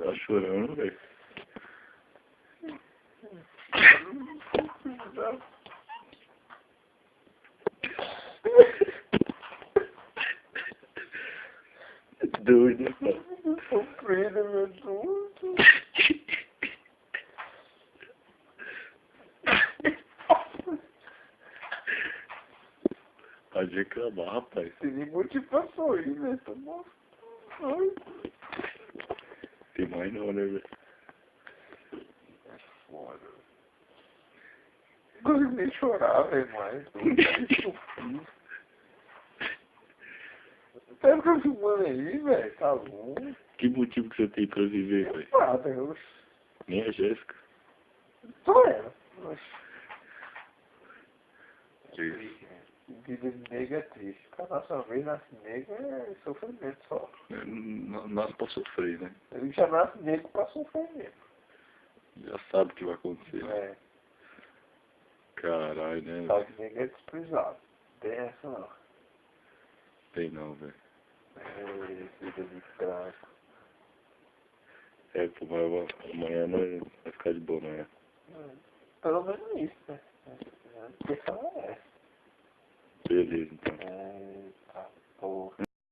Tá chorando, velho. Doido, mano. Sofrido, meu Deus. Pode reclamar, rapaz. Tem nem motivo pra sorrir, né? Tá bom. Tem mais não, né, velho? É foda. Não consigo nem chorar, velho, mais. Pega que eu filmando aí, velho. Tá bom. Que motivo que você tem pra viver, velho? Nada, eu... Nem a Jéssica. Só ela. Isso. Vida de nega é triste. Cada nossa vez nasce nega é sofrimento só. Nós pra sofrer, né? Ele já nasce negro pra sofrer mesmo. Já sabe o que vai acontecer, né? É. Caralho, né? Sabe que nega é desprezado. Tem essa não. Tem não, velho. É, vida de tráfico. É, pô, mas amanhã nós vai ficar de boa amanhã. Pelo menos isso, né? Porque ela é essa. Beleza, então.